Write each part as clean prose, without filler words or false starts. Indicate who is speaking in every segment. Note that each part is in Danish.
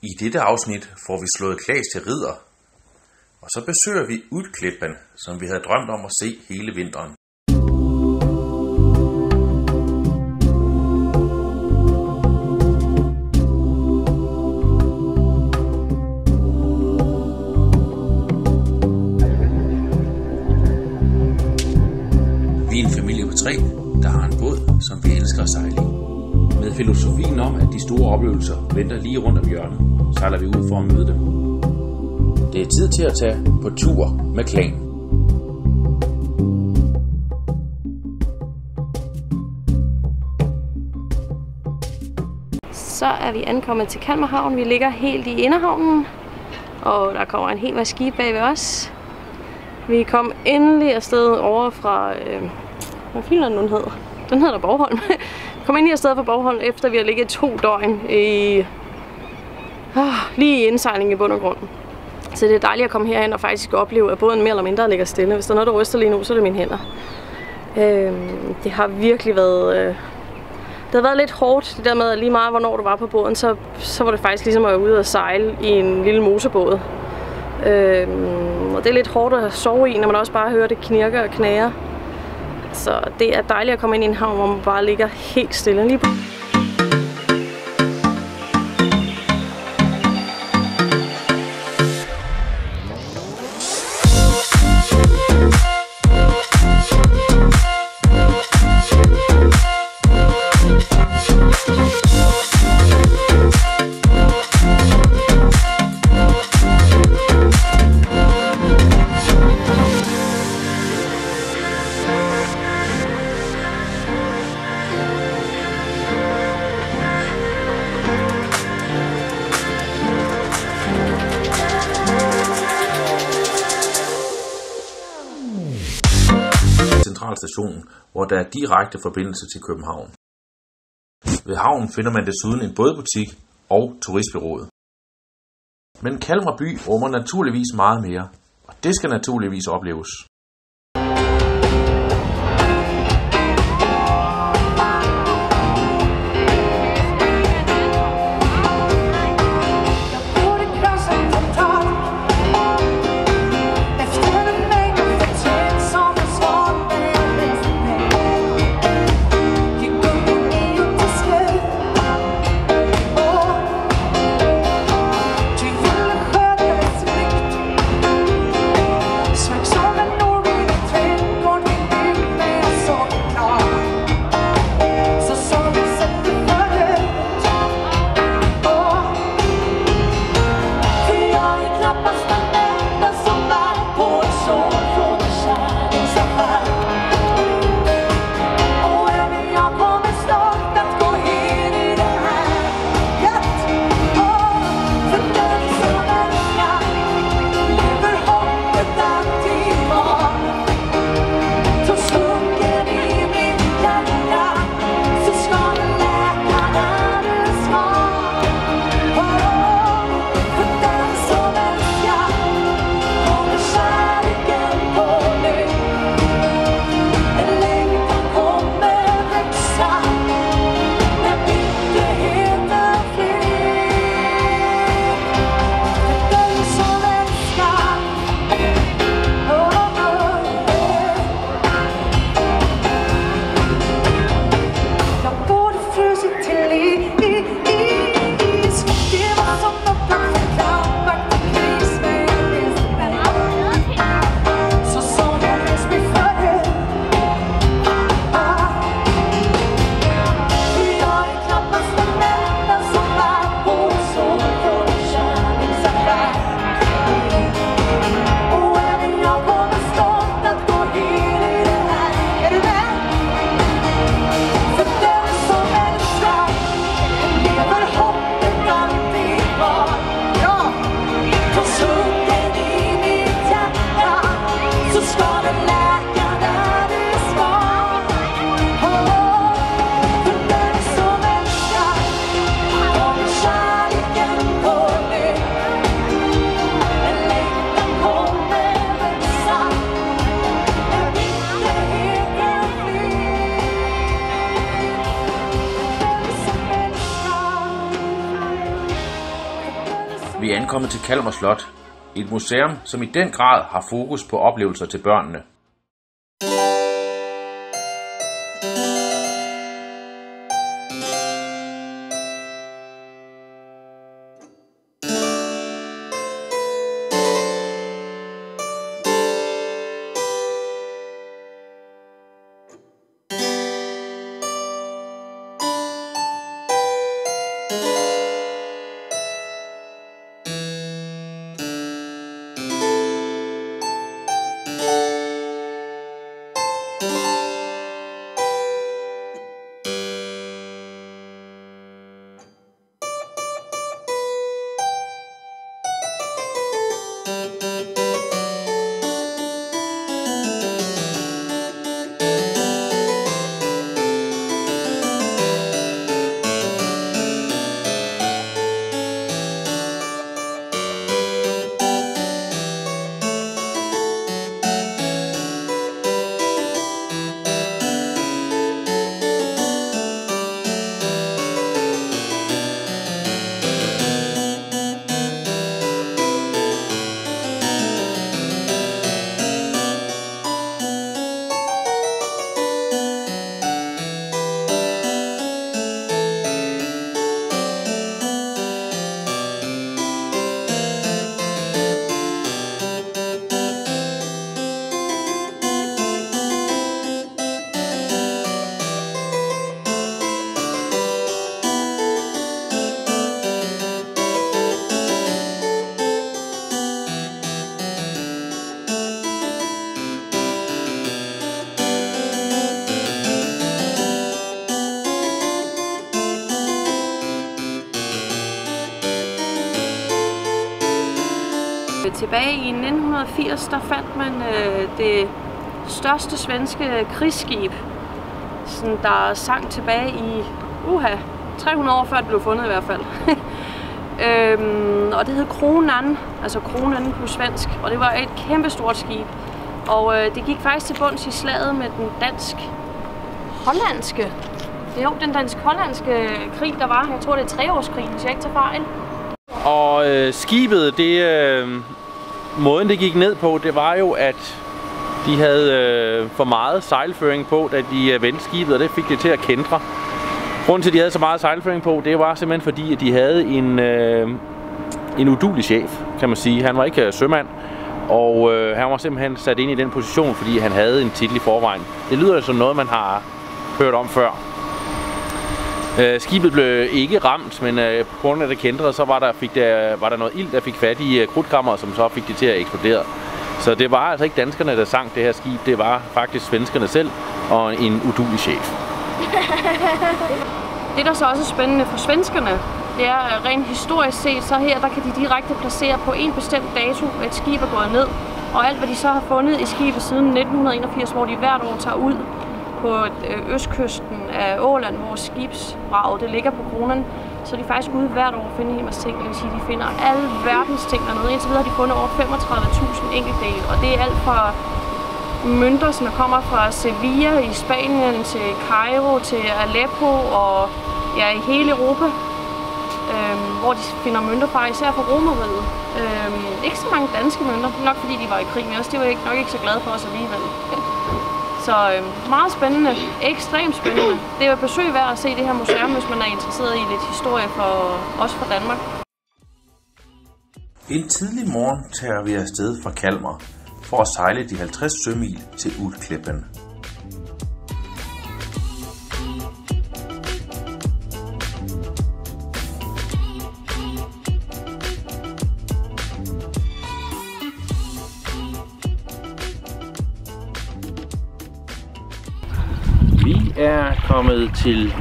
Speaker 1: I dette afsnit får vi slået Klaas til ridder, og så besøger vi Utklippan, som vi havde drømt om at se hele vinteren. Vi er en familie på 3, der har en båd, som vi elsker at sejle i. Med filosofien om, at de store oplevelser venter lige rundt om hjørnet, sejler vi ud for at møde dem. Det er tid til at tage på tur med Klan.
Speaker 2: Så er vi ankommet til Kalmar Havn. Vi ligger helt i inderhavnen, og der kommer en hel masse skib bag ved os. Vi kom endelig afsted over fra... hvad filen den hedder? Den hedder Borgholm. Kom endelig afsted fra Borgholm, efter vi har ligget 2 døgn i... lige i indsejling i bund og grund. Så det er dejligt at komme herhen og faktisk opleve, at båden mere eller mindre ligger stille. Hvis der er noget, der ryster lige nu, så er det mine hænder. Det har virkelig været... det har været lidt hårdt, det der med, at lige meget hvornår du var på båden, så var det faktisk ligesom at være ude og sejle i en lille motorbåd. Og det er lidt hårdt at sove i, når man også bare hører det knirker og knager. Så det er dejligt at komme ind i en havn, hvor man bare ligger helt stille. Lige
Speaker 1: Centralstationen, hvor der er direkte forbindelse til København. Ved havnen finder man desuden en bådbutik og turistbureauet. Men Kalmar by rummer naturligvis meget mere, og det skal naturligvis opleves.
Speaker 3: Oh
Speaker 1: Vi er ankommet til Kalmar Slot, et museum, som i den grad har fokus på oplevelser til børnene.
Speaker 2: Tilbage i 1980, der fandt man det største svenske krigsskib, sådan, der sank tilbage i 300 år før det blev fundet i hvert fald. Og det hed Kronan, altså Kronan på svensk, og det var et kæmpestort skib. Og det gik faktisk til bunds i slaget med den dansk-hollandske. Det er jo den dansk-hollandske krig, der var. Jeg tror, det er 3-årskrigen, hvis jeg ikke tager fejl.
Speaker 3: Og skibet, måden det gik ned på, det var jo, at de havde for meget sejlføring på, da de vendte skibet, og det fik det til at kæntre. Grunden til, at de havde så meget sejlføring på, det var simpelthen fordi, at de havde en uduelig chef, kan man sige. Han var ikke sømand, og han var simpelthen sat ind i den position, fordi han havde en titel i forvejen. Det lyder som noget, man har hørt om før. Skibet blev ikke ramt, men på grund af det kæntrede, så var der noget ild, der fik fat i krudtkammeret, som så fik det til at eksplodere. Så det var altså ikke danskerne, der sank det her skib, det var faktisk svenskerne selv og en uduelig chef.
Speaker 2: Det, der så også er spændende for svenskerne, det er rent historisk set, så her der kan de direkte placere på en bestemt dato, at et skib er gået ned. Og alt, hvad de så har fundet i skibet siden 1981, hvor de hvert år tager ud på østkysten af Åland, hvor skibsvraget det ligger på Kronan, så er de faktisk ude hvert år at finde en hel masse ting. Det vil sige, at de finder alle verdens ting dernede. Indtil videre har de fundet over 35.000 enkeltdele, og det er alt fra mønter, som kommer fra Sevilla i Spanien til Cairo til Aleppo og ja, i hele Europa, hvor de finder mønter fra, især fra Romeriet. Ikke så mange danske mønter, nok fordi de var i krig med os. Det var nok ikke så glade for os alligevel. Så meget spændende, ekstremt spændende. Det er et besøg værd at se det her museum, hvis man er interesseret i lidt historie også for Danmark.
Speaker 1: En tidlig morgen tager vi afsted fra Kalmar for at sejle de 50 sømil til Utklippen.
Speaker 3: Vi er kommet til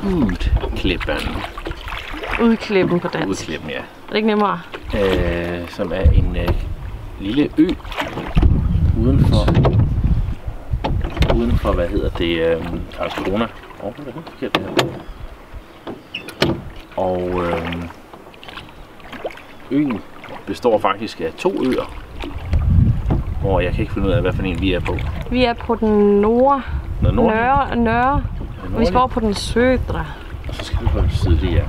Speaker 3: Utklippen.
Speaker 2: Udklippen på dansk.
Speaker 3: Udklippen, ja.
Speaker 2: Er det ikke nemmere?
Speaker 3: Som er en lille ø uden for hvad hedder det, Karlskrona. Det er helt forkert det her. Og øen består faktisk af 2 øer, hvor jeg kan ikke finde ud af, hvad for en vi er på.
Speaker 2: Vi er på den nørre. Vi skal over på den sødre.
Speaker 3: Og så skal vi på den sydlige, ja.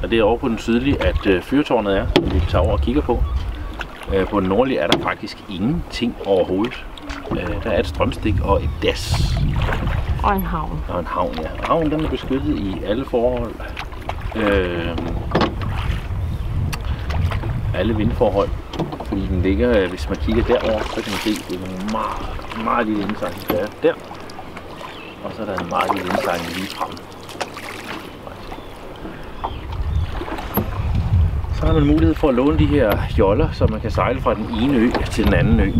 Speaker 3: og det er over på den sydlige, at fyrtårnet er, som vi tager over og kigger på. På den nordlige er der faktisk ingenting overhovedet. Der er et strømstik og et das.
Speaker 2: Og en havn.
Speaker 3: Og en havn, ja. Havnen den er beskyttet i alle forhold. Alle vindforhold. Fordi den ligger, hvis man kigger derover, så kan man se, det er en meget lille indsejling, der er der. Og så er der en meget lille indsejling lige frem. Så har man mulighed for at låne de her joller, så man kan sejle fra den ene ø til den anden ø.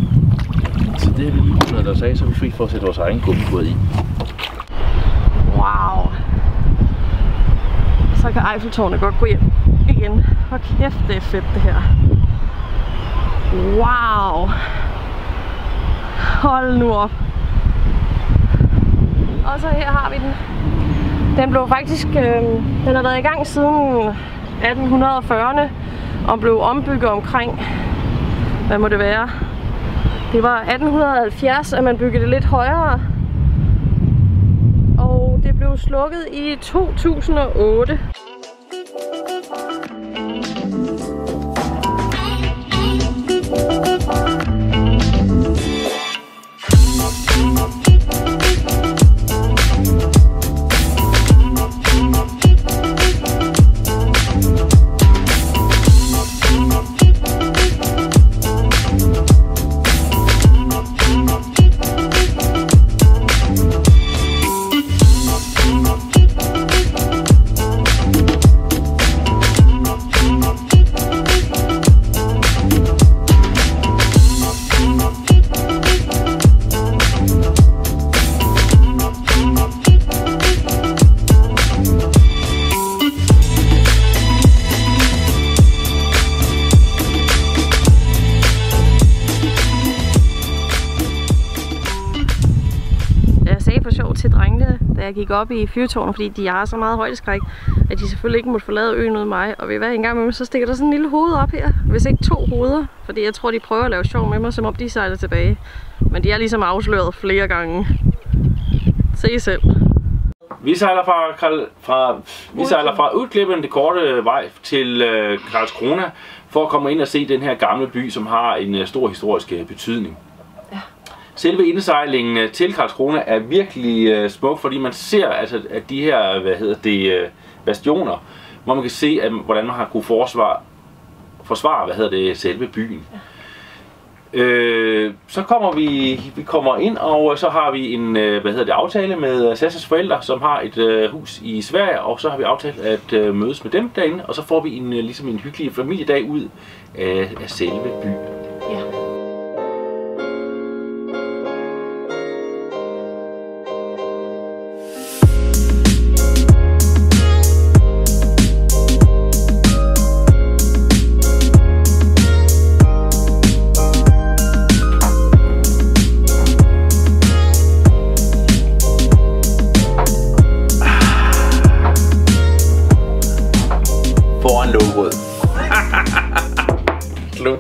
Speaker 3: Så det er vi lige noget, der sagde, så vi fri for at sætte vores egen gummibåd i.
Speaker 2: Wow. Så kan Eiffeltårnet godt gå hjem igen. Hvor kæft, det er fedt det her. Wow. Hold nu op. Og så her har vi den. Den blev faktisk, den har været i gang siden 1840'erne og blev ombygget omkring, hvad må det være? Det var 1870, at man byggede det lidt højere. Og det blev slukket i 2008. Til drengene, da jeg gik op i fyrtårnet, fordi de har så meget højdeskræk, at de selvfølgelig ikke måtte forlade øen uden mig. Og ved hvad, en gang med mig, så stikker der sådan en lille hoved op her. Hvis ikke 2 hoveder, fordi jeg tror, de prøver at lave sjov med mig, som om de sejler tilbage. Men de er ligesom afsløret flere gange. Se I selv.
Speaker 3: Vi sejler fra Utklippen, det korte vej til Karlskrona, for at komme ind og se den her gamle by, som har en stor historisk betydning. Selve indsejlingen til Karlskrona er virkelig smuk, fordi man ser altså, at de her bastioner, hvor man kan se, hvordan man har kunnet forsvare selve byen. Ja. Så kommer vi kommer ind, og så har vi en aftale med Sashas forældre, som har et hus i Sverige, og så har vi aftalt at mødes med dem derinde, og så får vi ligesom en hyggelig familiedag ud af selve byen. Ja.
Speaker 1: Foran lågrød. Slut.